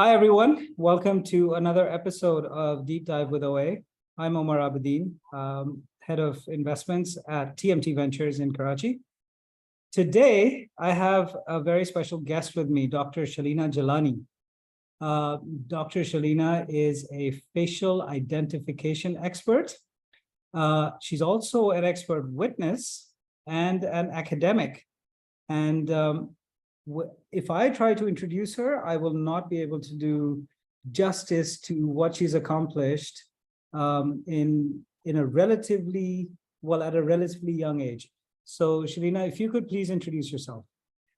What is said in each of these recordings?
Hi, everyone. Welcome to another episode of Deep Dive with OA. I'm Omar Abedin, Head of Investments at TMT Ventures in Karachi. Today, I have a very special guest with me, Dr. Shelina Jilani. Dr. Shelina is a facial identification expert. She's also an expert witness and an academic. And if I try to introduce her, I will not be able to do justice to what she's accomplished in a relatively, at a relatively young age. So Shelina, if you could please introduce yourself.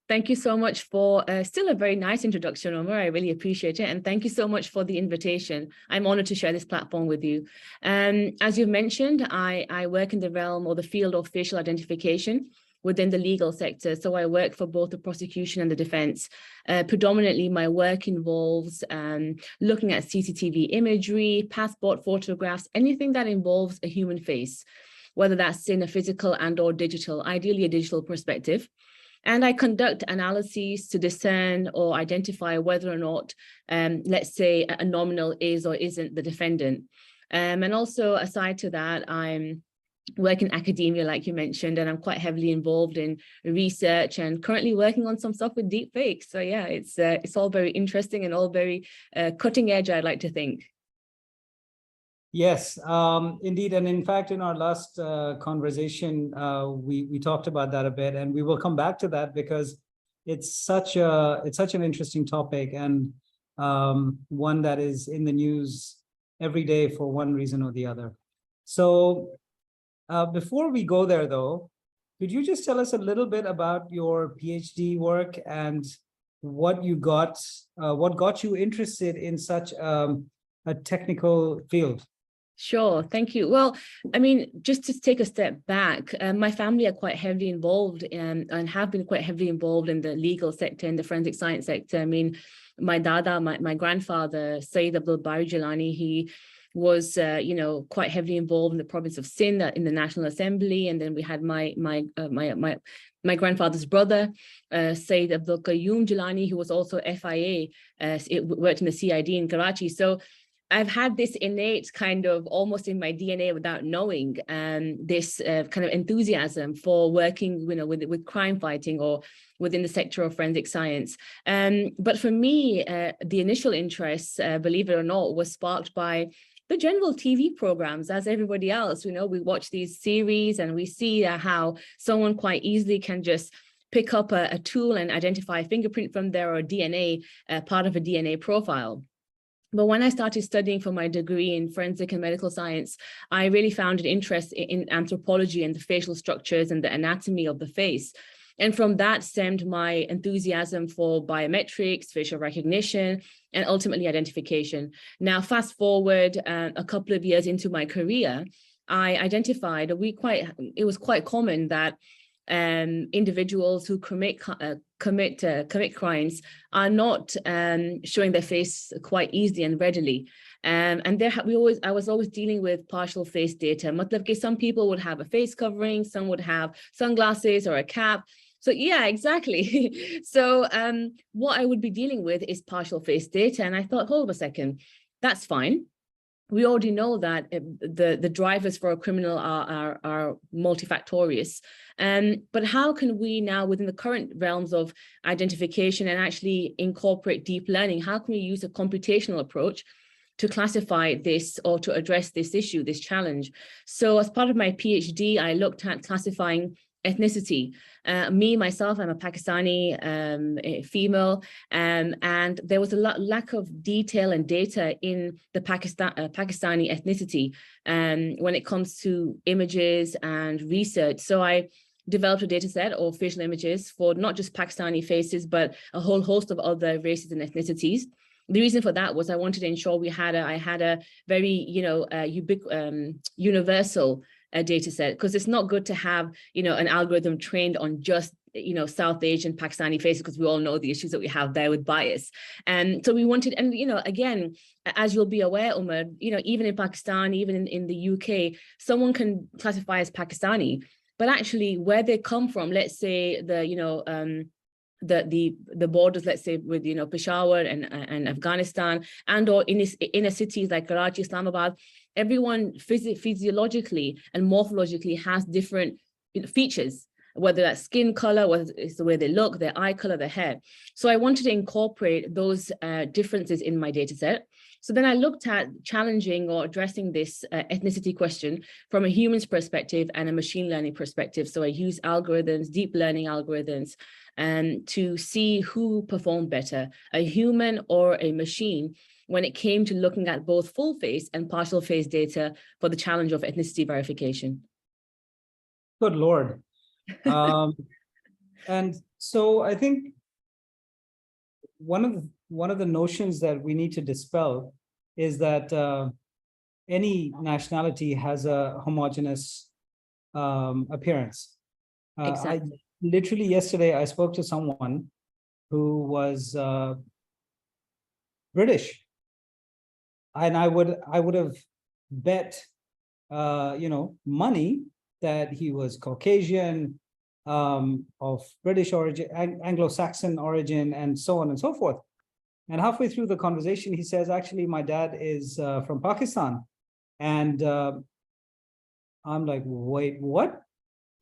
Thank you so much for still a very nice introduction, Omar. I really appreciate it. And thank you so much for the invitation. I'm honored to share this platform with you. As you mentioned, I work in the realm or the field of facial identification within the legal sector. So I work for both the prosecution and the defense. Predominantly, my work involves looking at CCTV imagery, passport photographs, anything that involves a human face, whether that's in a physical and or digital, ideally a digital perspective. And I conduct analyses to discern or identify whether or not, let's say, a nominal is or isn't the defendant. And also, aside to that, I'm work in academia, like you mentioned, and I'm quite heavily involved in research and currently working on some stuff with deep fakes. So yeah, it's all very interesting and all very cutting edge, I'd like to think. Yes, indeed. And in fact, in our last conversation, we talked about that a bit, and we will come back to that because it's such an interesting topic and one that is in the news every day for one reason or the other. So before we go there, though, could you just tell us a little bit about your PhD work and what got you interested in such a technical field? Sure, thank you. Well, I mean, just to take a step back, my family are quite heavily involved and have been quite heavily involved in the legal sector, in the forensic science sector. I mean, my dada, my grandfather, Sayyid Abdul Bari Jillani, he was, quite heavily involved in the province of Sindh in the National Assembly. And then we had my grandfather's brother, Sayyid Abdul Qayyum Jillani, who was also FIA, worked in the CID in Karachi. So I've had this innate kind of almost in my DNA without knowing this kind of enthusiasm for working, with crime fighting or within the sector of forensic science. But for me, the initial interest, believe it or not, was sparked by the general TV programs. As everybody else, we watch these series and we see how someone quite easily can just pick up a tool and identify a fingerprint from there or DNA, part of a DNA profile. But when I started studying for my degree in forensic and medical science, I really found an interest in anthropology and the facial structures and the anatomy of the face. And from that stemmed my enthusiasm for biometrics, facial recognition, and ultimately identification. Now, fast forward a couple of years into my career, I identified it was quite common that individuals who commit crimes are not showing their face quite easily and readily. And I was always dealing with partial face data. Matlab ki some people would have a face covering, some would have sunglasses or a cap. So yeah, exactly. So what I would be dealing with is partial face data. And I thought, hold on a second, that's fine. We already know that the drivers for a criminal are multifactorious. But how can we now, within the current realms of identification and actually incorporate deep learning, how can we use a computational approach to classify this or to address this issue, this challenge? So as part of my PhD, I looked at classifying ethnicity. Myself, I'm a Pakistani female, and there was a lack of detail and data in the Pakistani ethnicity when it comes to images and research. So I developed a data set of facial images for not just Pakistani faces, but a whole host of other races and ethnicities. The reason for that was I wanted to ensure I had a very, universal data set, because it's not good to have, an algorithm trained on just, South Asian, Pakistani faces, because we all know the issues that we have there with bias. And so we wanted, and, again, as you'll be aware, Umar, even in Pakistan, even in the UK, someone can classify as Pakistani, but actually where they come from, let's say the borders, let's say with, you know, Peshawar and Afghanistan, and or inner cities like Karachi, Islamabad, everyone physiologically and morphologically has different, you know, features, whether that's skin color, whether it's the way they look, their eye color, their hair. So I wanted to incorporate those differences in my data set. So then I looked at challenging or addressing this ethnicity question from a human's perspective and a machine learning perspective. So I used algorithms, deep learning algorithms, to see who performed better, a human or a machine, when it came to looking at both full face and partial face data for the challenge of ethnicity verification. Good Lord. And so I think one of the notions that we need to dispel is that any nationality has a homogeneous appearance. Exactly. Literally yesterday, I spoke to someone who was British, and I would have bet you know, money that he was Caucasian, of British origin, Anglo-Saxon origin, and so on and so forth. And halfway through the conversation, he says, actually, my dad is from Pakistan. And I'm like, wait, what?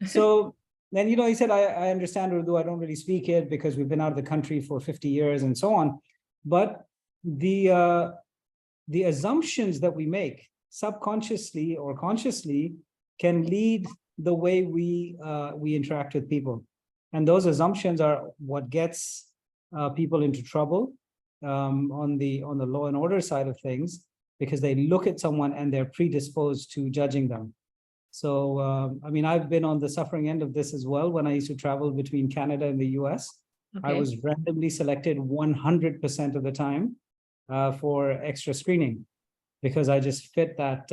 So then, you know, he said, I understand Urdu. I don't really speak it because we've been out of the country for 50 years and so on. But the assumptions that we make subconsciously or consciously can lead the way we interact with people. And those assumptions are what gets people into trouble on the law and order side of things, because they look at someone and they're predisposed to judging them. So, I mean, I've been on the suffering end of this as well. When I used to travel between Canada and the US, I was randomly selected 100% of the time for extra screening, because I just fit that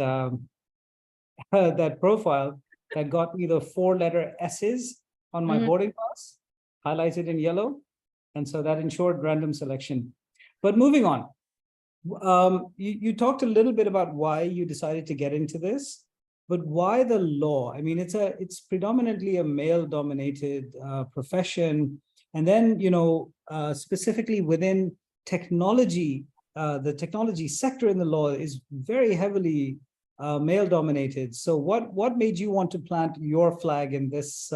that profile that got me the 4-letter S's on my boarding pass, highlighted in yellow. And so that ensured random selection. But moving on, you talked a little bit about why you decided to get into this, but why the law? I mean, it's predominantly a male-dominated profession. And then, you know, specifically within technology, the technology sector in the law is very heavily male-dominated. So what made you want to plant your flag in this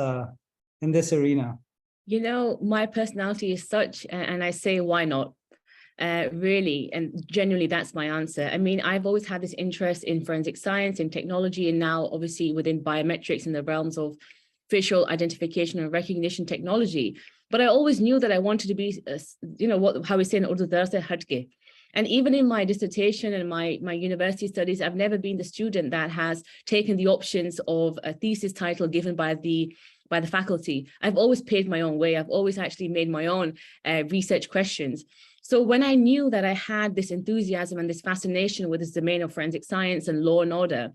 arena? You know, my personality is such, and I say, why not? Really, and genuinely, that's my answer. I mean, I've always had this interest in forensic science and technology, and now obviously within biometrics in the realms of facial identification and recognition technology. But I always knew that I wanted to be, you know, how we say in Urdu, darse hatke. And even in my dissertation and my university studies, I've never been the student that has taken the options of a thesis title given by the faculty. I've always paved my own way. I've always actually made my own research questions. So when I knew that I had this enthusiasm and this fascination with this domain of forensic science and law and order,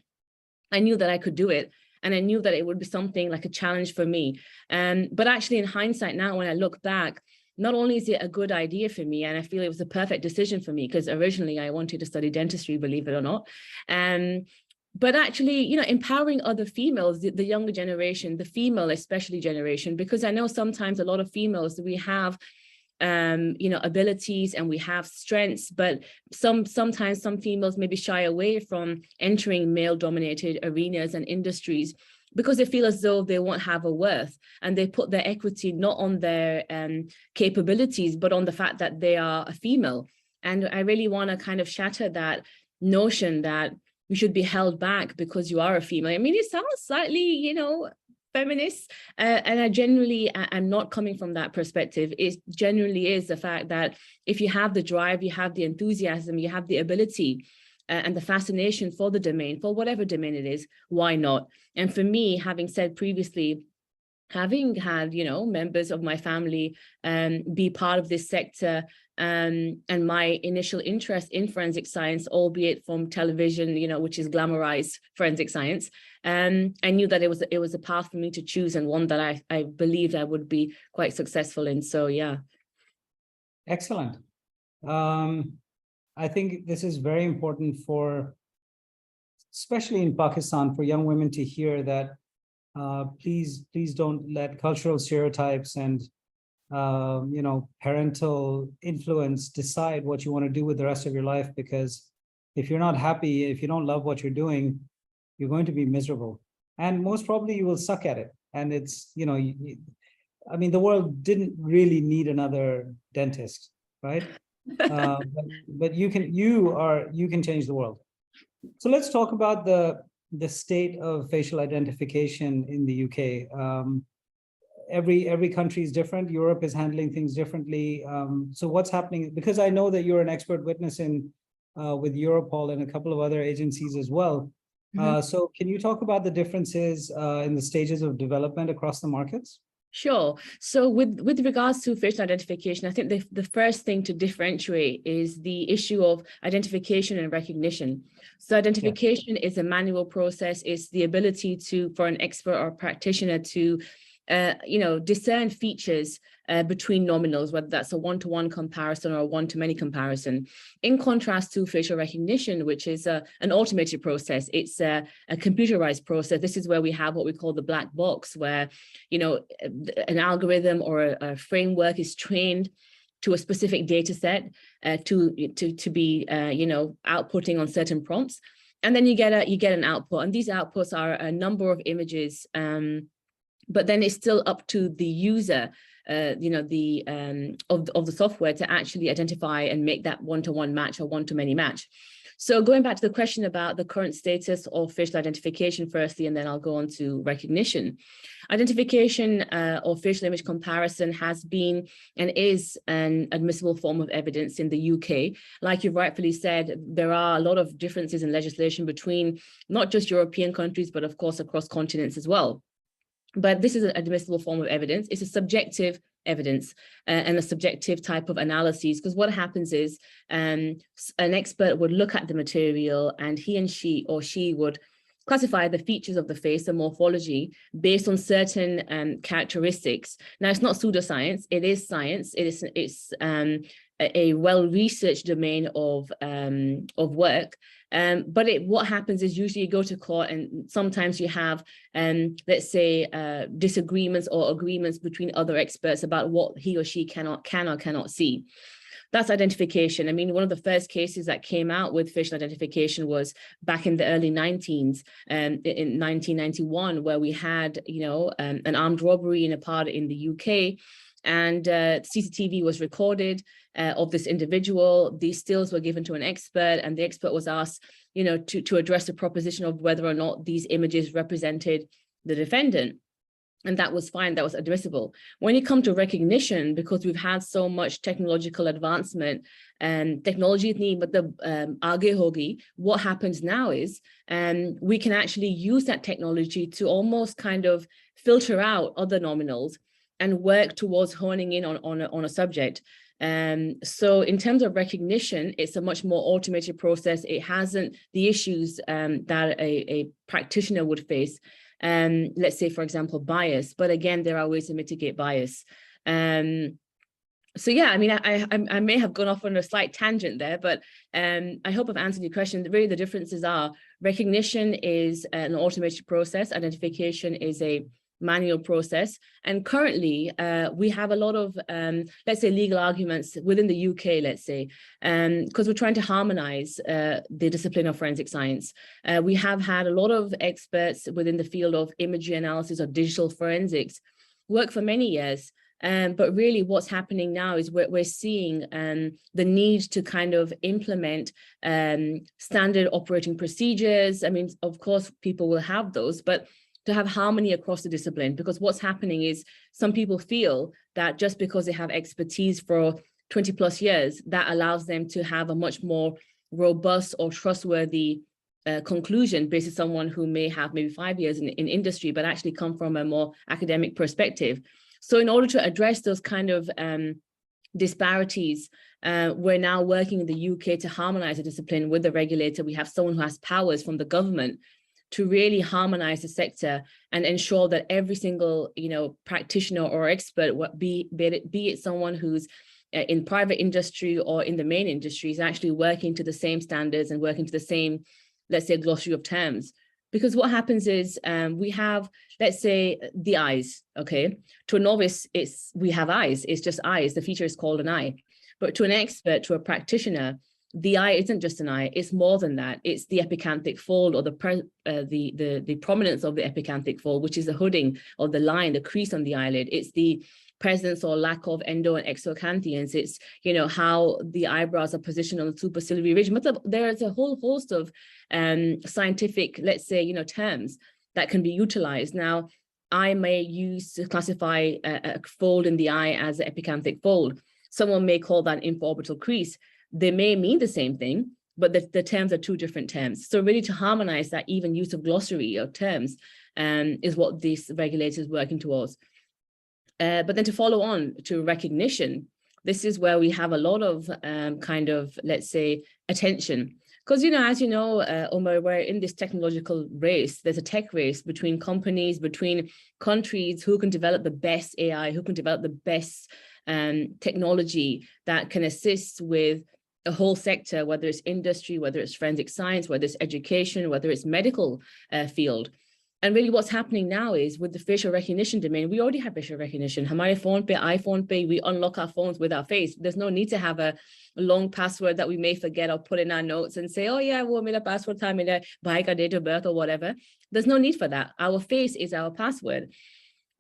I knew that I could do it. And I knew that it would be something like a challenge for me. But actually, in hindsight now, when I look back, not only is it a good idea for me, and I feel it was a perfect decision for me, because originally I wanted to study dentistry, believe it or not. But actually, you know, empowering other females, the younger generation, the female especially generation, because I know sometimes a lot of females, we have, you know, abilities and we have strengths, but sometimes some females maybe shy away from entering male-dominated arenas and industries because they feel as though they won't have a worth, and they put their equity not on their capabilities, but on the fact that they are a female. And I really want to kind of shatter that notion that you should be held back because you are a female. I mean, it sounds slightly, you know, feminist, and I generally am not coming from that perspective. It generally is the fact that if you have the drive, you have the enthusiasm, you have the ability and the fascination for the domain, for whatever domain it is, why not? And for me, having said previously, having had, you know, members of my family be part of this sector, and my initial interest in forensic science, albeit from television, you know, which is glamorized forensic science, I knew that it was a path for me to choose, and one that I believed I would be quite successful in. So yeah. Excellent. I think this is very important for, especially in Pakistan, for young women to hear that please don't let cultural stereotypes and parental influence decide what you want to do with the rest of your life, because if you're not happy, if you don't love what you're doing, you're going to be miserable. And most probably you will suck at it. And it's, I mean, the world didn't really need another dentist, right? But you can change the world. So let's talk about the state of facial identification in the UK. Every country is different. Europe is handling things differently. So what's happening? Because I know that you're an expert witness with Europol and a couple of other agencies as well. So can you talk about the differences in the stages of development across the markets? Sure. So with regards to facial identification, I think the first thing to differentiate is the issue of identification and recognition. So identification is a manual process. It's the ability for an expert or practitioner to discern features between nominals, whether that's a one-to-one comparison or a one-to-many comparison. In contrast to facial recognition, which is an automated process, it's a computerized process. This is where we have what we call the black box, where an algorithm or a framework is trained to a specific data set to be outputting on certain prompts, and then you get an output, and these outputs are a number of images. But then it's still up to the user, of the software to actually identify and make that one-to-one match or one-to-many match. So going back to the question about the current status of facial identification firstly, and then I'll go on to recognition. Identification or facial image comparison has been and is an admissible form of evidence in the UK. Like you rightfully said, there are a lot of differences in legislation between not just European countries, but of course across continents as well. But this is an admissible form of evidence. It's a subjective evidence and a subjective type of analysis, because what happens is an expert would look at the material and he or she would classify the features of the face, the morphology, based on certain characteristics. Now, it's not pseudoscience, it is science. It's a well-researched domain of work. But what happens is usually you go to court and sometimes you have, let's say, disagreements or agreements between other experts about what he or she can or cannot see. That's identification. I mean, one of the first cases that came out with facial identification was back in the early 90s, in 1991, where we had, an armed robbery in a part in the UK, and CCTV was recorded of this individual. These stills were given to an expert, and the expert was asked, to address the proposition of whether or not these images represented the defendant. And that was fine, that was admissible. When you come to recognition, because we've had so much technological advancement and technology, but the aage hogi, what happens now is we can actually use that technology to almost kind of filter out other nominals and work towards honing in on a subject. So in terms of recognition, it's a much more automated process. It hasn't the issues that a practitioner would face. Let's say, for example, bias, but again, there are ways to mitigate bias. So yeah, I mean, I may have gone off on a slight tangent there, but I hope I've answered your question. Really, the differences are recognition is an automated process, identification is a manual process, and currently we have a lot of let's say legal arguments within the UK, let's say, because we're trying to harmonize the discipline of forensic science. We have had a lot of experts within the field of imagery analysis or digital forensics work for many years, but really what's happening now is we're seeing the need to kind of implement standard operating procedures. I mean, of course, people will have those, but to have harmony across the discipline, because what's happening is some people feel that just because they have expertise for 20 plus years, that allows them to have a much more robust or trustworthy conclusion based on someone who may have maybe 5 years in industry, but actually come from a more academic perspective. So in order to address those kind of disparities, we're now working in the UK to harmonize the discipline with the regulator. We have someone who has powers from the government to really harmonize the sector and ensure that every single, practitioner or expert, be it someone who's in private industry or in the main industry, is actually working to the same standards and working to the same, let's say, glossary of terms. Because what happens is we have, let's say, the eyes, okay? To a novice, we have eyes, it's just eyes. The feature is called an eye. But to an expert, to a practitioner, the eye isn't just an eye, it's more than that. It's the epicanthic fold, or the prominence of the epicanthic fold, which is the hooding or the line, the crease on the eyelid. It's the presence or lack of endo and exocanthions. It's, you know, how the eyebrows are positioned on the superciliary ridge. There's a whole host of scientific, let's say, you know, terms that can be utilized. Now, I may use to classify a fold in the eye as an epicanthic fold. Someone may call that infraorbital crease. They may mean the same thing, but the terms are two different terms. So really to harmonize that even use of glossary of terms is what this regulator is working towards. But then to follow on to recognition, this is where we have a lot of kind of, let's say, attention. Because, you know, as you know, Omar, we're in this technological race. There's a tech race between companies, between countries, who can develop the best AI, who can develop the best technology that can assist with a whole sector, whether it's industry, whether it's forensic science, whether it's education, whether it's medical field. And really what's happening now is with the facial recognition domain, we already have facial recognition. Hamare phone pay, iPhone pay, we unlock our phones with our face. There's no need to have a long password that we may forget or put in our notes and say, oh yeah, we'll make a password time in a date of birth or whatever. There's no need for that. Our face is our password.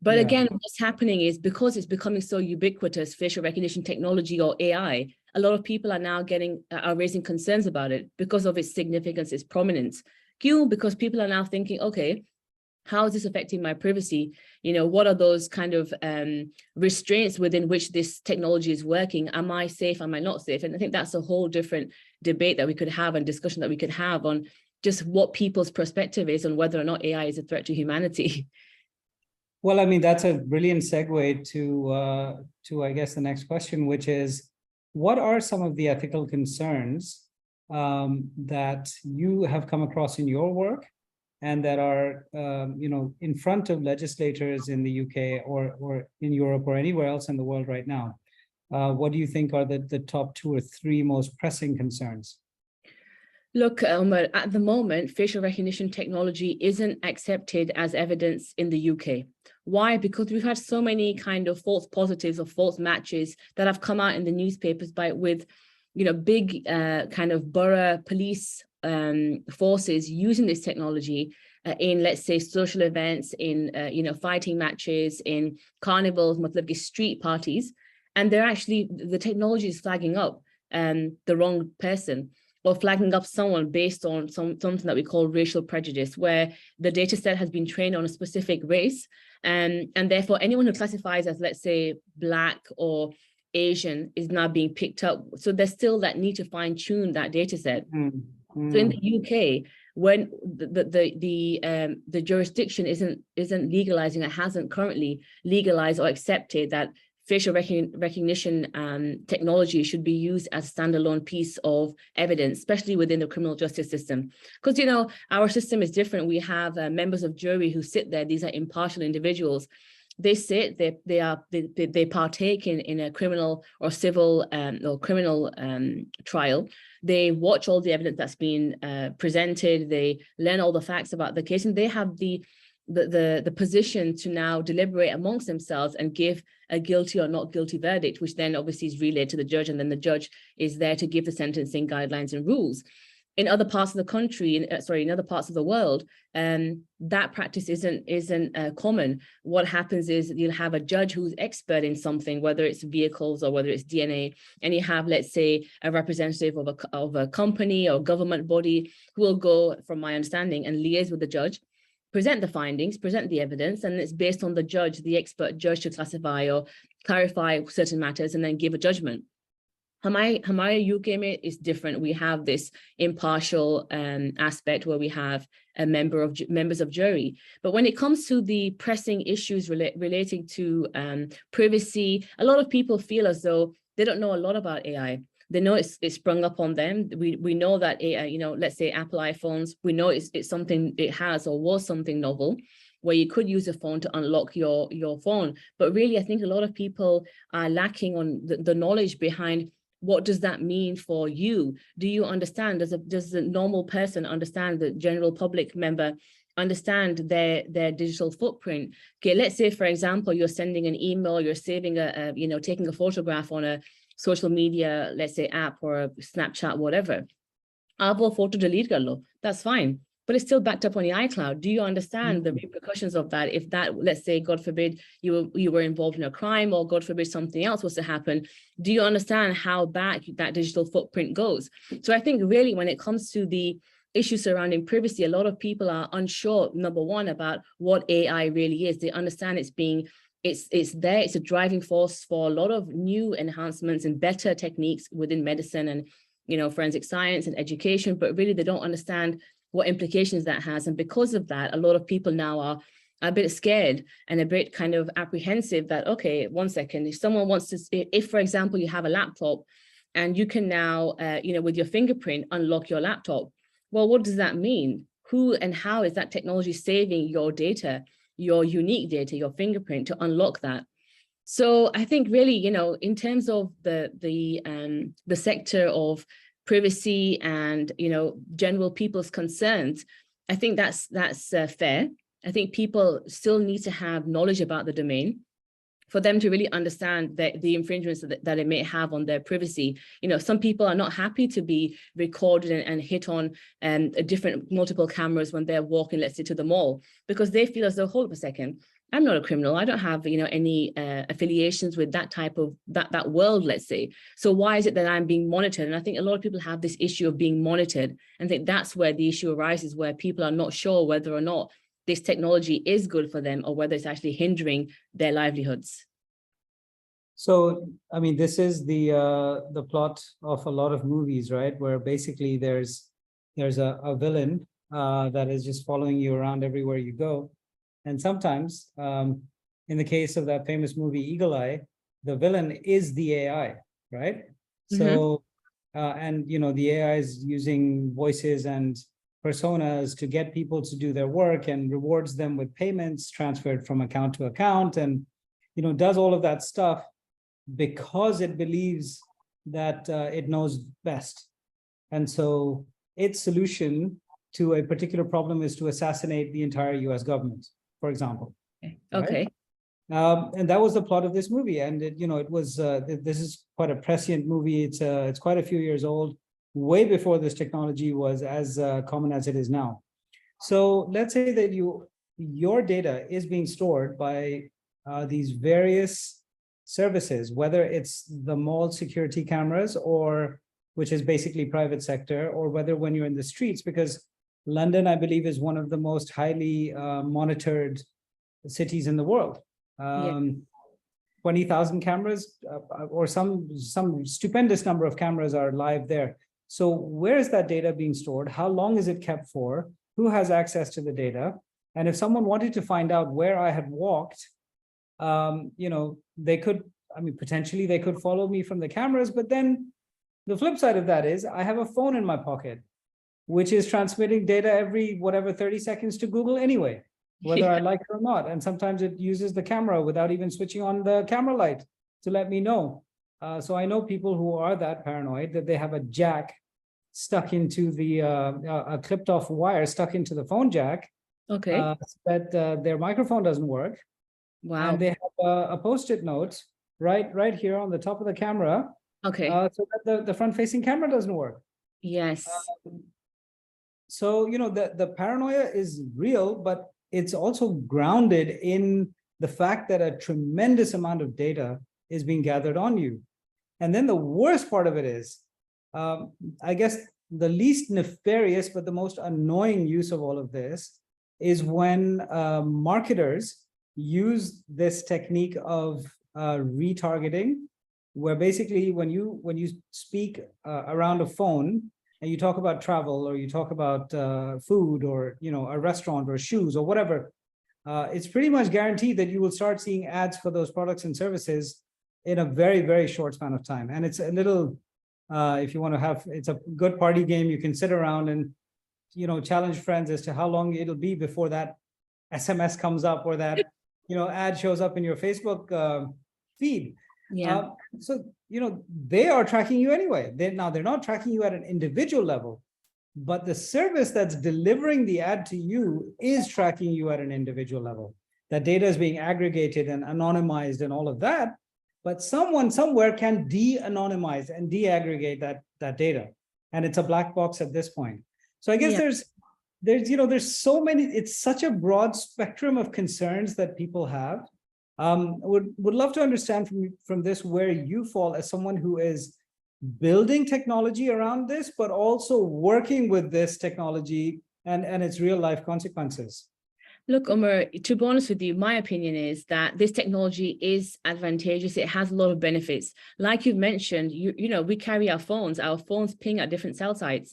But again, what's happening is because it's becoming so ubiquitous, facial recognition technology or AI, a lot of people are now raising concerns about it because of its significance, its prominence. Because people are now thinking, okay, how is this affecting my privacy? You know, what are those kind of restraints within which this technology is working? Am I safe? Am I not safe? And I think that's a whole different debate that we could have and discussion that we could have on just what people's perspective is on whether or not AI is a threat to humanity. Well, I mean, that's a brilliant segue to I guess, the next question, which is, what are some of the ethical concerns that you have come across in your work and that are, you know, in front of legislators in the UK or in Europe or anywhere else in the world right now? What do you think are the top 2 or 3 most pressing concerns? Look, Omar, at the moment, facial recognition technology isn't accepted as evidence in the UK. Why? Because we've had so many kind of false positives or false matches that have come out in the newspapers with, you know, big kind of borough police forces using this technology in, let's say, social events, in, you know, fighting matches, in carnivals, street parties. And they're actually, the technology is flagging up the wrong person, or flagging up someone based on something that we call racial prejudice, where the data set has been trained on a specific race. And therefore, anyone who classifies as, let's say, Black or Asian is now being picked up. So there's still that need to fine tune that data set. So in the UK, when the jurisdiction isn't legalizing, it hasn't currently legalized or accepted that facial recognition technology should be used as a standalone piece of evidence, especially within the criminal justice system. Because, you know, our system is different. We have members of jury who sit there. These are impartial individuals. They sit, they partake in a criminal or civil or criminal trial. They watch all the evidence that's been presented. They learn all the facts about the case, and they have the position to now deliberate amongst themselves and give a guilty or not guilty verdict, which then obviously is relayed to the judge, and then the judge is there to give the sentencing guidelines and rules. In other parts of the country, in other parts of the world, that practice isn't common. What happens is you'll have a judge who's expert in something, whether it's vehicles or whether it's DNA, and you have, let's say, a representative of a company or government body who will go, from my understanding, and liaise with the judge, present the findings, present the evidence, and it's based on the judge, the expert judge, to classify or clarify certain matters and then give a judgment. Hamaya UK is different. We have this impartial aspect where we have a members of jury. But when it comes to the pressing issues relating to privacy, a lot of people feel as though they don't know a lot about AI. They know it's sprung up on them. We know that AI, you know, let's say Apple iPhones, we know it's something, it has or was something novel, where you could use a phone to unlock your phone. But really, I think a lot of people are lacking on the knowledge behind what does that mean for you? Do you understand? Does a normal person understand, the general public member understand their digital footprint. Okay, let's say, for example, you're sending an email, you're saving taking a photograph on a social media, let's say app or a Snapchat, whatever. Aap wo photo delete kar lo, that's fine, but it's still backed up on your iCloud. Do you understand the repercussions of that? If that, let's say, God forbid, you were involved in a crime, or God forbid something else was to happen, do you understand how back that digital footprint goes? So I think really when it comes to the issues surrounding privacy, a lot of people are unsure, number one, about what AI really is. They understand it's there, it's a driving force for a lot of new enhancements and better techniques within medicine and, forensic science and education, but really they don't understand what implications that has. And because of that, a lot of people now are a bit scared and a bit kind of apprehensive that, okay, one second, if someone wants to, if for example, you have a laptop and you can now, with your fingerprint, unlock your laptop. Well, what does that mean? Who and how is that technology saving your data, your unique data, your fingerprint, to unlock that? So I think really, in terms of the sector of privacy and, general people's concerns, I think that's fair. I think people still need to have knowledge about the domain for them to really understand the infringements that it may have on their privacy. Some people are not happy to be recorded and hit on different multiple cameras when they're walking, let's say, to the mall, because they feel as though, hold up a second, I'm not a criminal. I don't have, any affiliations with that type of that world, let's say. So why is it that I'm being monitored? And I think a lot of people have this issue of being monitored, and I think that's where the issue arises, where people are not sure whether or not this technology is good for them or whether it's actually hindering their livelihoods. So, I mean, this is the plot of a lot of movies, right? Where basically there's a villain that is just following you around everywhere you go. And sometimes, in the case of that famous movie Eagle Eye, the villain is the AI, right? So, and the AI is using voices and personas to get people to do their work and rewards them with payments transferred from account to account, and does all of that stuff because it believes that it knows best. And so its solution to a particular problem is to assassinate the entire US government, for example. Okay. Right? And that was the plot of this movie. And it was this is quite a prescient movie. It's quite a few years old, way before this technology was as common as it is now. So let's say that your data is being stored by these various services, whether it's the mall security cameras, or which is basically private sector, or whether when you're in the streets, because London, I believe, is one of the most highly monitored cities in the world. 20,000 cameras or some stupendous number of cameras are live there. So where is that data being stored? How long is it kept for? Who has access to the data? And if someone wanted to find out where I had walked, they could, potentially they could follow me from the cameras, but then the flip side of that is I have a phone in my pocket, which is transmitting data every 30 seconds to Google anyway, whether I like it or not. And sometimes it uses the camera without even switching on the camera light to let me know. So I know people who are that paranoid that they have a jack stuck into a clipped off wire stuck into the phone jack. Okay. That their microphone doesn't work. Wow. And they have a Post-it note right here on the top of the camera. Okay. So that the front-facing camera doesn't work. Yes. So, the paranoia is real, but it's also grounded in the fact that a tremendous amount of data is being gathered on you. And then the worst part of it is, I guess the least nefarious, but the most annoying use of all of this is when marketers use this technique of retargeting, where basically when you speak around a phone and you talk about travel, or you talk about food, or a restaurant or shoes or whatever, it's pretty much guaranteed that you will start seeing ads for those products and services in a very, very short span of time. And it's a little, if you want to have, it's a good party game. You can sit around and challenge friends as to how long it'll be before that SMS comes up, or that ad shows up in your Facebook feed. Yeah. So they are tracking you anyway. They're not tracking you at an individual level. but the service that's delivering the ad to you is tracking you at an individual level. That data is being aggregated and anonymized and all of that, but someone somewhere can de-anonymize and de-aggregate that data. And it's a black box at this point. So I guess there's so many, it's such a broad spectrum of concerns that people have. Would love to understand from this where you fall as someone who is building technology around this, but also working with this technology and its real life consequences. Look, Omar, to be honest with you, my opinion is that this technology is advantageous. It has a lot of benefits. Like you've mentioned, you know, we carry our phones ping at different cell sites.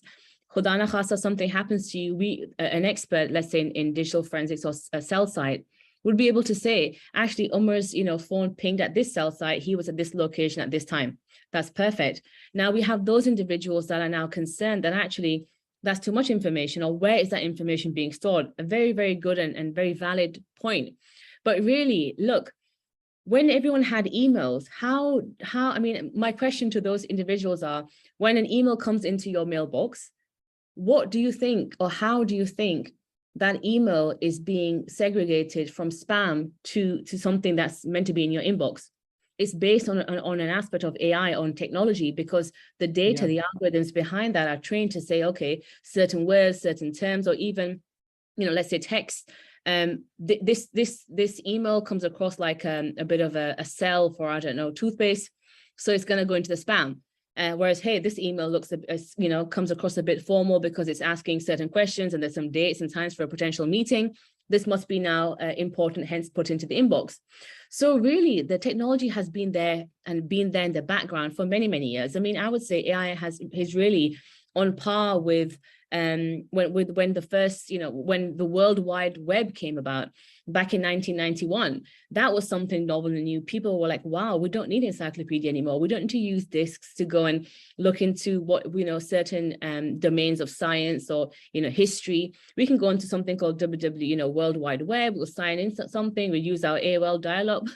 Khuda na khasta, something happens to you, an expert, let's say in digital forensics or a cell site, would be able to say, actually, Omar's, you know, phone pinged at this cell site. He was at this location at this time. That's perfect. Now we have those individuals that are now concerned that actually that's too much information, or where is that information being stored? A very, very good and very valid point. But really, look, when everyone had emails, I mean, my question to those individuals are, when an email comes into your mailbox, what do you think, or how do you think that email is being segregated from spam to something that's meant to be in your inbox? It's based on an aspect of AI, on technology, because the data, the algorithms behind that are trained to say, okay, certain words, certain terms, or even, you know, let's say text. This email comes across like a bit of a cell for, I don't know, toothpaste. So it's going to go into the spam. Whereas, hey, this email looks, you know, comes across a bit formal because it's asking certain questions and there's some dates and times for a potential meeting. This must be now important, hence put into the inbox. So really, the technology has been there in the background for many, many years. I mean, I would say AI is really on par with when the first, you know, when the World Wide Web came about back in 1991. That was something novel and new. People were like, wow, we don't need encyclopedia anymore. We don't need to use disks to go and look into what, you know, certain domains of science or, you know, history. We can go into something called you know, World Wide Web. We'll sign in something, we use our AOL dial-up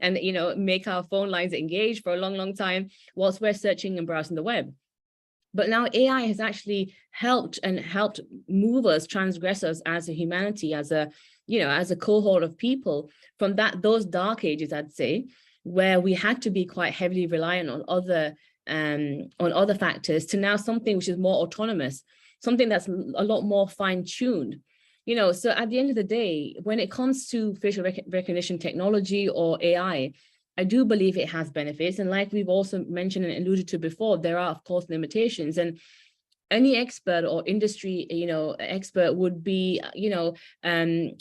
and, you know, make our phone lines engage for a long, long time whilst we're searching and browsing the web. But now AI has actually helped move us, transgressors as a humanity, as a, you know, as a cohort of people from those dark ages, I'd say, where we had to be quite heavily reliant on other factors, to now something which is more autonomous, something that's a lot more fine-tuned. You know, so at the end of the day, when it comes to facial recognition technology or AI, I do believe it has benefits. And like we've also mentioned and alluded to before, there are, of course, limitations. And any expert or industry, you know, expert would be, you know,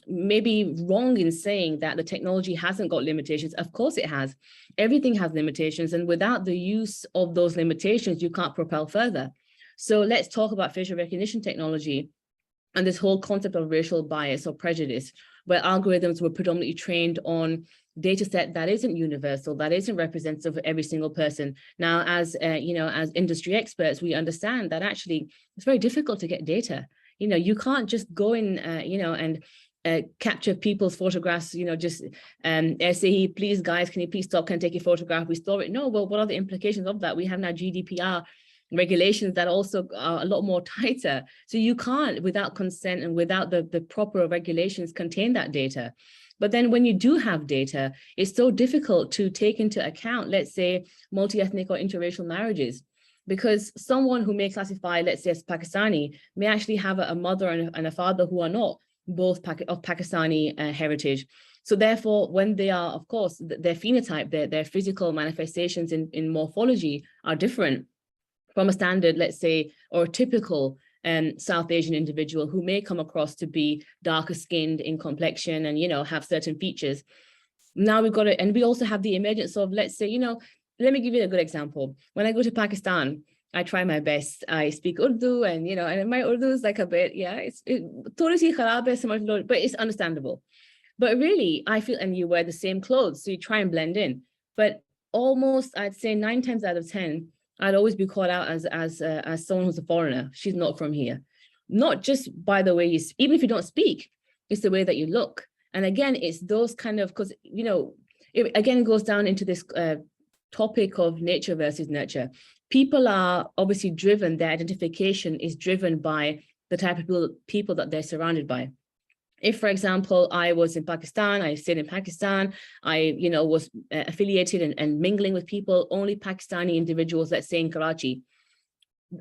maybe wrong in saying that the technology hasn't got limitations. Of course it has. Everything has limitations. And without the use of those limitations, you can't propel further. So let's talk about facial recognition technology and this whole concept of racial bias or prejudice, where algorithms were predominantly trained on data set that isn't universal, that isn't representative of every single person. Now, as you know, as industry experts, we understand that actually it's very difficult to get data. You know, you can't just go in, you know, and capture people's photographs, you know, just say, please guys, can you please stop, can I take your photograph, we store it. No, well, what are the implications of that? We have now GDPR regulations that also are a lot more tighter. So you can't, without consent and without the proper regulations, contain that data. But then when you do have data, it's so difficult to take into account, let's say, multi-ethnic or interracial marriages, because someone who may classify, let's say, as Pakistani may actually have a mother and a father who are not both of Pakistani heritage. So therefore, when they are, of course, their phenotype, their physical manifestations in morphology are different from a standard, let's say, or a typical South Asian individual who may come across to be darker skinned in complexion and, you know, have certain features. Now we've got it. And we also have the emergence of, let's say, you know, let me give you a good example. When I go to Pakistan, I try my best. I speak Urdu and, you know, and my Urdu is like a bit, yeah, it's but it's understandable. But really, I feel, and you wear the same clothes, so you try and blend in. But almost, I'd say 9 times out of 10, I'd always be called out as someone who's a foreigner. She's not from here. Not just by the way you, even if you don't speak, it's the way that you look. And again, it's those kind of, because, you know, it again goes down into this topic of nature versus nurture. People are obviously driven, their identification is driven by the type of people that they're surrounded by. If, for example, I was in Pakistan, I stayed in Pakistan, I, was affiliated and mingling with people, only Pakistani individuals, let's say in Karachi,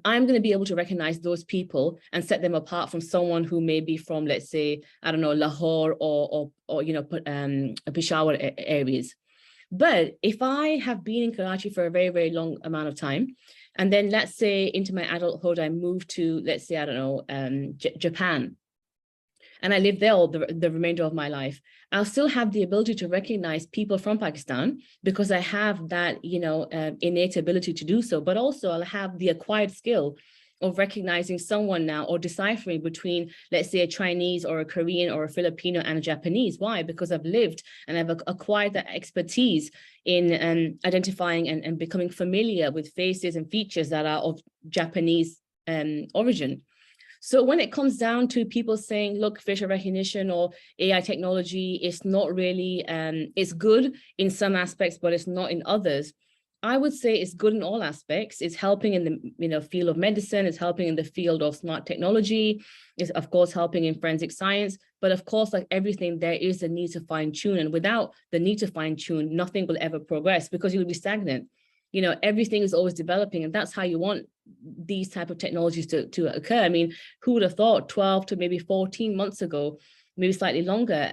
I'm going to be able to recognize those people and set them apart from someone who may be from, let's say, I don't know, Lahore or Peshawar areas. But if I have been in Karachi for a very, very long amount of time, and then let's say into my adulthood, I moved to, let's say, I don't know, Japan, and I live there all the remainder of my life, I'll still have the ability to recognize people from Pakistan because I have that, innate ability to do so, but also I'll have the acquired skill of recognizing someone now or deciphering between, let's say, a Chinese or a Korean or a Filipino and a Japanese. Why? Because I've lived and I've acquired that expertise in identifying and becoming familiar with faces and features that are of Japanese origin. So when it comes down to people saying, look, facial recognition or AI technology is not really, it's good in some aspects, but it's not in others. I would say it's good in all aspects. It's helping in the field of medicine, it's helping in the field of smart technology, it's of course helping in forensic science. But of course, like everything, there is a need to fine tune. And without the need to fine tune, nothing will ever progress because you'll be stagnant. Everything is always developing, and that's how you want these type of technologies to occur. I mean, who would have thought 12 to maybe 14 months ago, maybe slightly longer,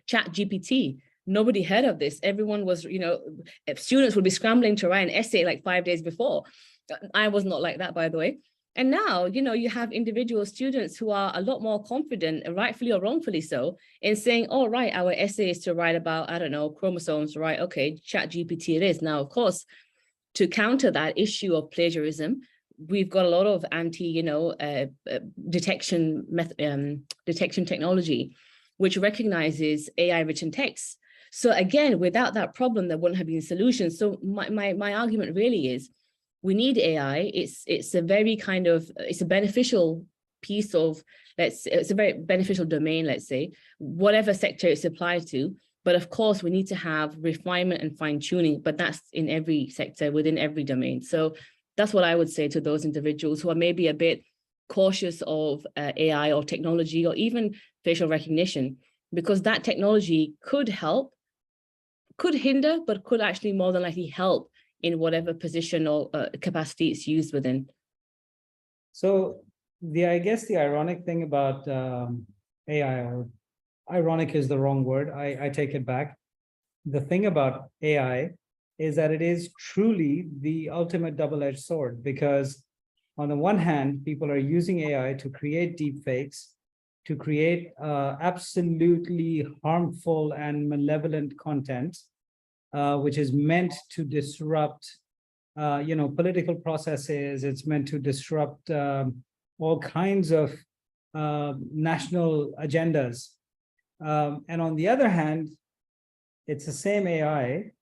ChatGPT, nobody heard of this. Everyone was, students would be scrambling to write an essay like 5 days before. I was not like that, by the way. And now, you have individual students who are a lot more confident, rightfully or wrongfully so, in saying, oh, right, our essay is to write about, I don't know, chromosomes, right? Okay, ChatGPT it is. Now, of course, to counter that issue of plagiarism, we've got a lot of detection technology, which recognizes AI written text. So again, without that problem, there wouldn't have been solutions. So my argument really is, we need AI. It's a very it's a beneficial piece of, it's a very beneficial domain, let's say, whatever sector it's applied to. But of course, we need to have refinement and fine tuning, but that's in every sector, within every domain. So that's what I would say to those individuals who are maybe a bit cautious of AI or technology or even facial recognition, because that technology could help, could hinder, but could actually more than likely help in whatever position or capacity it's used within. So I guess the ironic thing about AI, or ironic is the wrong word, I take it back. The thing about AI is that it is truly the ultimate double-edged sword, because on the one hand, people are using AI to create deepfakes, to create absolutely harmful and malevolent content, which is meant to disrupt, political processes. It's meant to disrupt all kinds of national agendas. And on the other hand, it's the same AI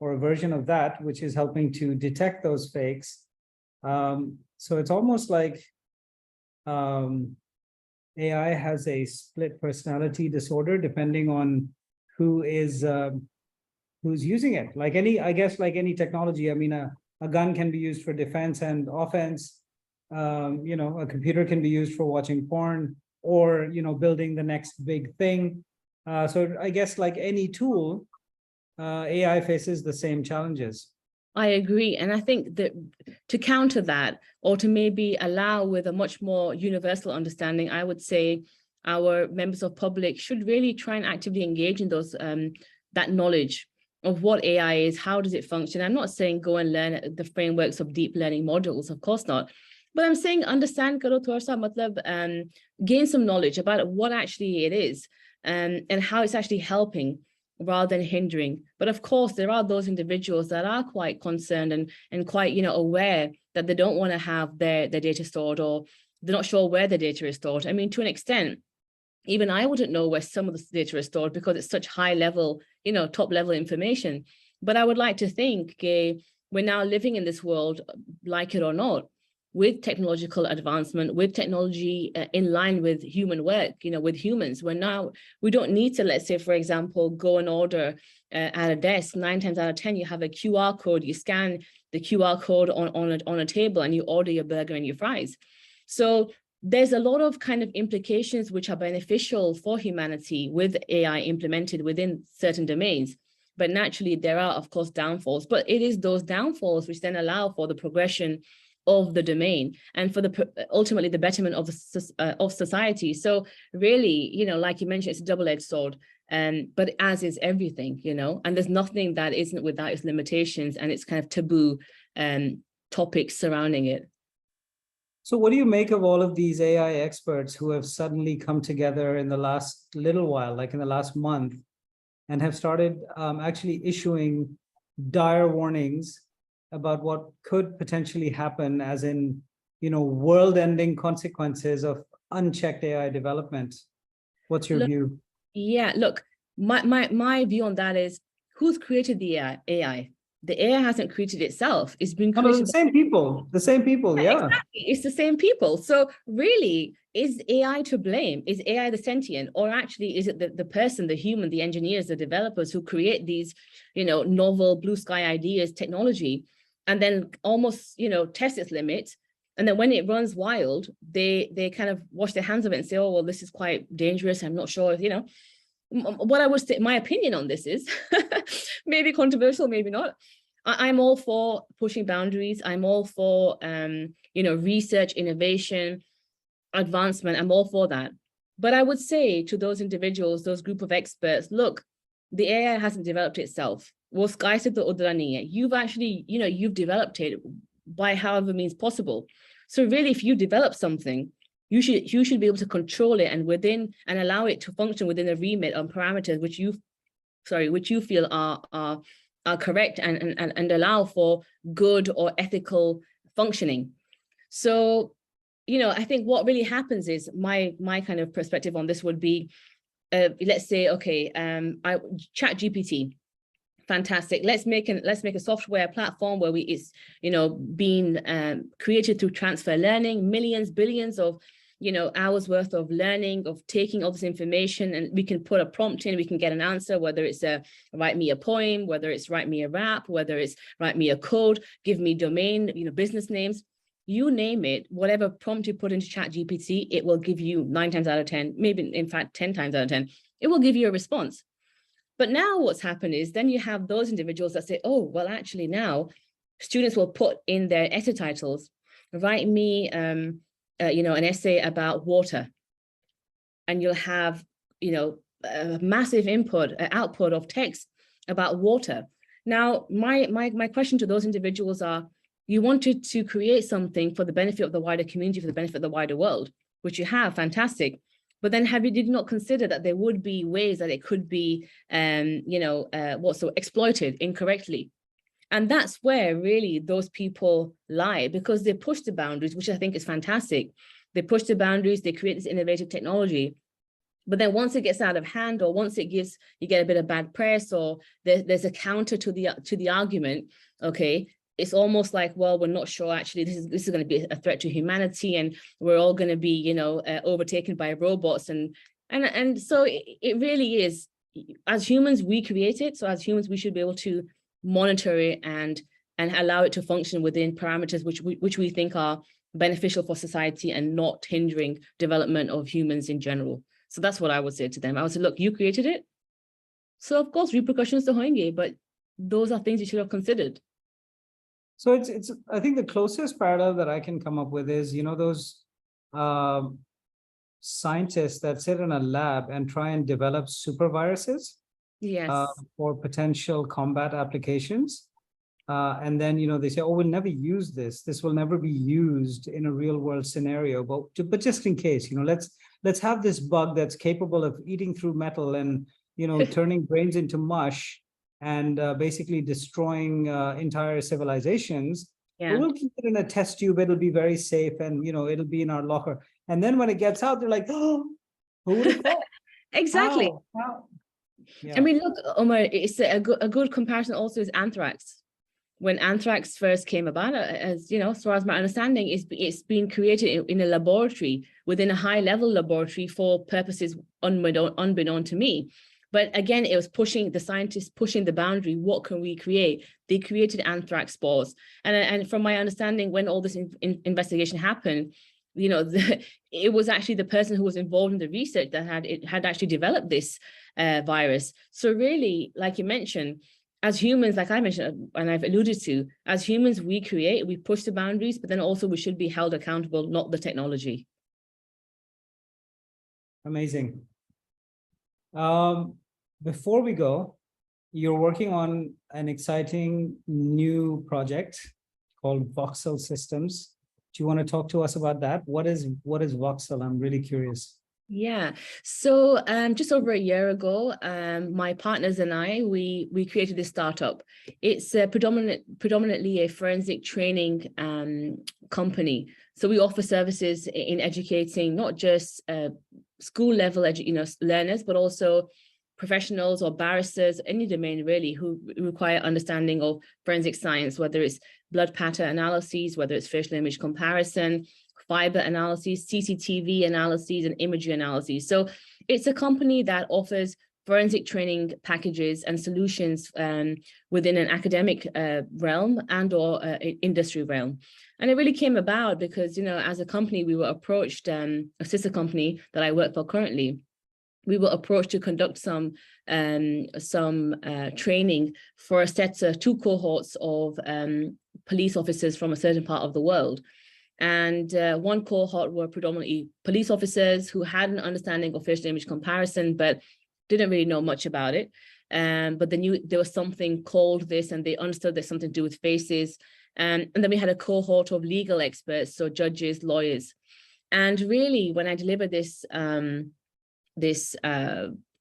or a version of that, which is helping to detect those fakes. So it's almost like AI has a split personality disorder depending on who's using it. Like any technology, I mean, a gun can be used for defense and offense. A computer can be used for watching porn or, building the next big thing. So I guess like any tool, AI faces the same challenges. I agree. And I think that to counter that, or to maybe allow with a much more universal understanding, I would say our members of public should really try and actively engage in those that knowledge of what AI is, how does it function. I'm not saying go and learn the frameworks of deep learning models, of course not. But I'm saying understand, gain some knowledge about what actually it is and how it's actually helping rather than hindering. But of course, there are those individuals that are quite concerned and quite, aware that they don't want to have their data stored, or they're not sure where the data is stored. I mean, to an extent, even I wouldn't know where some of the data is stored because it's such high level, top level information. But I would like to think we're now living in this world, like it or not, with technological advancement, with technology in line with human work, with humans. We don't need to, let's say, for example, go and order at a desk, 9 times out of 10, you have a QR code, you scan the QR code on a table and you order your burger and your fries. So there's a lot of kind of implications which are beneficial for humanity with AI implemented within certain domains. But naturally, there are, of course, downfalls, but it is those downfalls which then allow for the progression of the domain and for the ultimately the betterment of society. So really, you know, like you mentioned, it's a double-edged sword, but as is everything, you know, and there's nothing that isn't without its limitations and its kind of taboo topics surrounding it. So what do you make of all of these AI experts who have suddenly come together in the last little while, like in the last month, and have started actually issuing dire warnings about what could potentially happen, as in, you know, world-ending consequences of unchecked AI development? What's your view? Yeah, look, my view on that is, who's created the AI? The AI hasn't created itself. It's been created. The same people, yeah. Exactly. It's the same people. So really, is AI to blame? Is AI the sentient? Or actually, is it the person, the human, the engineers, the developers who create these, you know, novel blue sky ideas, technology, and then almost, you know, test its limits? And then when it runs wild, they kind of wash their hands of it and say, oh, well, this is quite dangerous. I'm not sure, you know. What I would say, my opinion on this is maybe controversial, maybe not. I'm all for pushing boundaries. I'm all for, you know, research, innovation, advancement. I'm all for that. But I would say to those individuals, those group of experts, look, the AI hasn't developed itself. You've actually, you know, you've developed it by however means possible. So really, if you develop something, you should be able to control it and allow it to function within a remit on parameters which you feel are correct and allow for good or ethical functioning. So, you know, I think what really happens is my kind of perspective on this would be, let's say, okay, Chat GPT. Fantastic. Let's make a software platform where it's, you know, being created through transfer learning, millions, billions of, you know, hours worth of learning, of taking all this information, and we can put a prompt in, we can get an answer, whether it's write me a poem, whether it's write me a rap, whether it's write me a code, give me domain, you know, business names, you name it, whatever prompt you put into Chat GPT, it will give you 9 times out of 10, maybe in fact 10 times out of 10, it will give you a response. But now what's happened is then you have those individuals that say, oh, well, actually now students will put in their essay titles, write me, you know, an essay about water. And you'll have, you know, a massive output of text about water. Now, my question to those individuals are, you wanted to create something for the benefit of the wider community, for the benefit of the wider world, which you have, fantastic. But then did you not consider that there would be ways that it could be, you know, exploited incorrectly? And that's where really those people lie, because they push the boundaries, which I think is fantastic. They push the boundaries, they create this innovative technology. But then once it gets out of hand, or once you get a bit of bad press, or there's a counter to the argument, okay, it's almost like, well, we're not sure actually this is going to be a threat to humanity, and we're all going to be, you know, overtaken by robots, and so it really is, as humans we create it, so as humans we should be able to monitor it and allow it to function within parameters which we think are beneficial for society and not hindering development of humans in general. So that's what I would say to them. I would say, look, you created it, so of course repercussions to hoenge, but those are things you should have considered. So it's I think the closest parallel that I can come up with is, you know, those scientists that sit in a lab and try and develop super viruses, yes, for potential combat applications. And then, you know, they say, oh, we'll never use this. This will never be used in a real world scenario. But just in case, you know, let's have this bug that's capable of eating through metal and, you know, turning brains into mush, and basically destroying entire civilizations. yeah, but we'll keep it in a test tube. It'll be very safe, and, you know, it'll be in our locker. And then when it gets out, they're like, oh, who would have thought? exactly. How? Yeah. I mean, look, Omar, it's a good comparison also is anthrax. When anthrax first came about, as you know, as far as my understanding, it's been created in a laboratory, within a high-level laboratory, for purposes unbeknown to me. But again, it was pushing the scientists, pushing the boundary. What can we create? They created anthrax spores. And from my understanding, when all this investigation happened, you know, it was actually the person who was involved in the research that had actually developed this virus. So really, like you mentioned, as humans, like I mentioned, and I've alluded to, as humans, we create, we push the boundaries, but then also we should be held accountable, not the technology. Amazing. Before we go, you're working on an exciting new project called Voxel Systems. Do you want to talk to us about that? What is Voxel? I'm really curious. Yeah, so just over a year ago, my partners and I, we created this startup. It's predominantly a forensic training company. So we offer services in educating not just school level learners, but also professionals or barristers, any domain really, who require understanding of forensic science, whether it's blood pattern analyses, whether it's facial image comparison, fiber analyses, CCTV analyses, and imagery analyses. So it's a company that offers forensic training packages and solutions within an academic realm and or industry realm. And it really came about because, you know, as a company, we were approached, a sister company that I work for currently, we were approached to conduct some training for a set of 2 cohorts of police officers from a certain part of the world. And one cohort were predominantly police officers who had an understanding of facial image comparison, but didn't really know much about it. But they knew there was something called this, and they understood there's something to do with faces. And then we had a cohort of legal experts, so judges, lawyers. And really, when I delivered this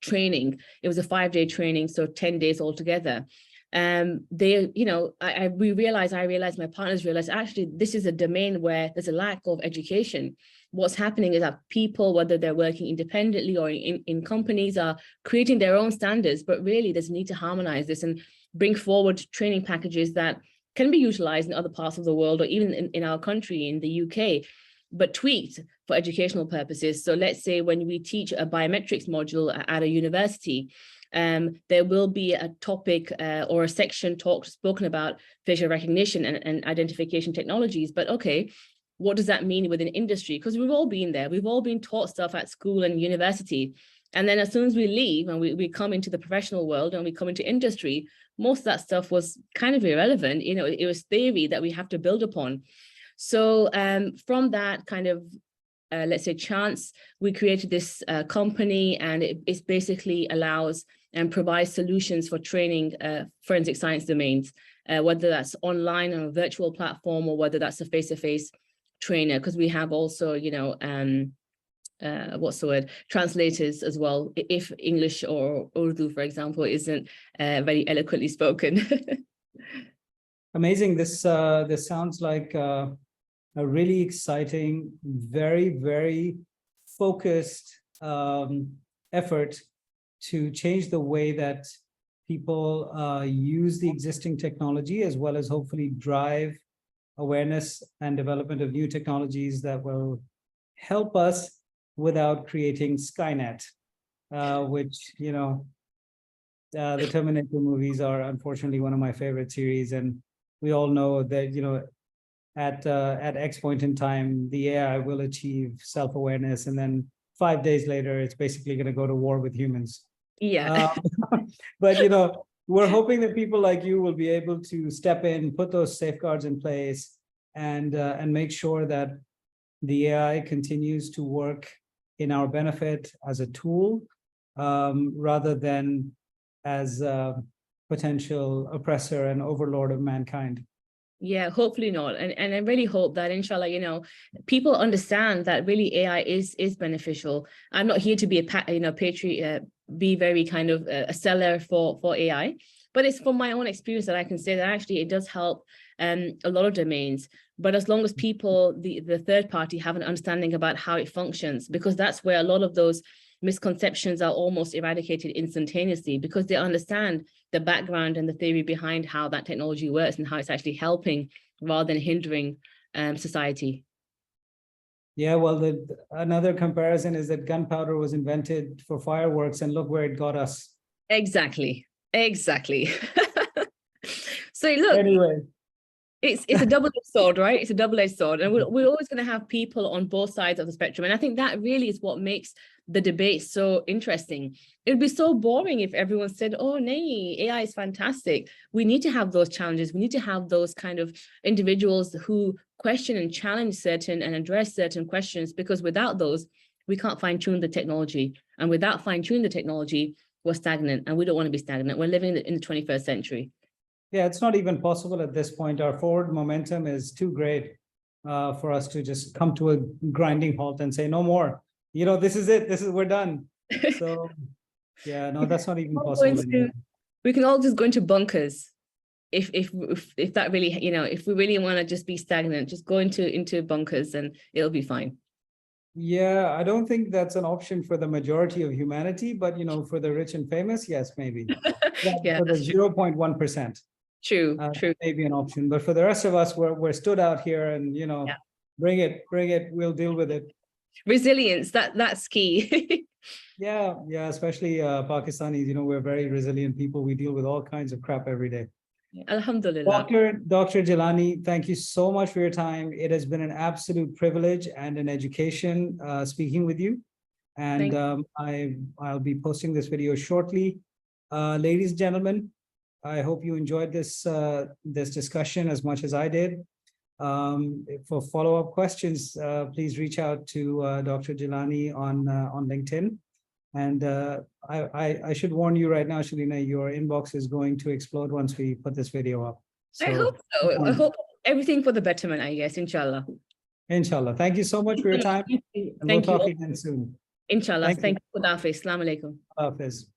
training, it was a 5-day training, so 10 days altogether. They, you know, I realized, my partners realized, actually, this is a domain where there's a lack of education. What's happening is that people, whether they're working independently or in companies, are creating their own standards, but really there's a need to harmonize this and bring forward training packages that can be utilized in other parts of the world, or even in our country, in the UK, but tweaked for educational purposes. So let's say when we teach a biometrics module at a university, there will be a topic or a section spoken about facial recognition and identification technologies. But okay, what does that mean within industry? Because we've all been there. We've all been taught stuff at school and university. And then as soon as we leave and we come into the professional world and we come into industry, most of that stuff was kind of irrelevant. You know, it was theory that we have to build upon. So from that kind of, let's say, chance, we created this company, and it basically allows and provides solutions for training forensic science domains, whether that's online on a virtual platform or whether that's a face-to-face trainer, because we have also, you know, translators as well, if English or Urdu, for example, isn't very eloquently spoken. Amazing. This sounds like a really exciting, very, very focused effort to change the way that people use the existing technology, as well as hopefully drive awareness and development of new technologies that will help us without creating Skynet, which, you know, the Terminator movies are unfortunately one of my favorite series. And we all know that, you know, at X point in time, the AI will achieve self-awareness, and then 5 days later, it's basically going to go to war with humans. Yeah. But, you know, we're hoping that people like you will be able to step in, put those safeguards in place, and make sure that the AI continues to work in our benefit as a tool, rather than as a potential oppressor and overlord of mankind. Yeah, hopefully not. And I really hope that, inshallah, you know, people understand that really AI is beneficial. I'm not here to be be very kind of a seller for AI, but it's from my own experience that I can say that actually it does help a lot of domains. But as long as people, the third party, have an understanding about how it functions, because that's where a lot of those misconceptions are almost eradicated instantaneously, because they understand the background and the theory behind how that technology works and how it's actually helping rather than hindering society. Yeah, well, another comparison is that gunpowder was invented for fireworks, and look where it got us. Exactly. So look, Anyway, it's a double-edged sword, right? It's a double-edged sword, and we're always going to have people on both sides of the spectrum, and I think that really is what makes the debate so interesting. It would be so boring if everyone said, "Oh, nay, AI is fantastic." We need to have those challenges. We need to have those kind of individuals who question and challenge certain and address certain questions, because without those, we can't fine-tune the technology, and without fine-tuning the technology, we're stagnant, and we don't want to be stagnant. We're living in the 21st century. yeah, it's not even possible at this point. Our forward momentum is too great for us to just come to a grinding halt and say no more. You know, this is it. We're done. So yeah, no, that's not even possible anymore. We can all just go into bunkers if that really, you know, if we really want to just be stagnant, just go into bunkers and it'll be fine. Yeah, I don't think that's an option for the majority of humanity, but you know, for the rich and famous, yes, maybe. Yeah, for the 0.1%. True. Maybe an option, but for the rest of us, we're stood out here, and you know, bring it, we'll deal with it. Resilience, that's key. Yeah, especially Pakistanis, you know, we're very resilient people. We deal with all kinds of crap every day. Alhamdulillah. Dr. Jilani, thank you so much for your time. It has been an absolute privilege and an education speaking with you. And I'll be posting this video shortly. Ladies and gentlemen, I hope you enjoyed this discussion as much as I did. For follow-up questions, please reach out to Dr. Jilani on LinkedIn. And I should warn you right now, Shelina, your inbox is going to explode once we put this video up. So, I hope so. I hope everything for the betterment, I guess, inshallah. Inshallah. Thank you so much for your time. And we'll talk again soon. Inshallah. Thank you. Khud Hafiz. Assalamu alaikum. Hafiz.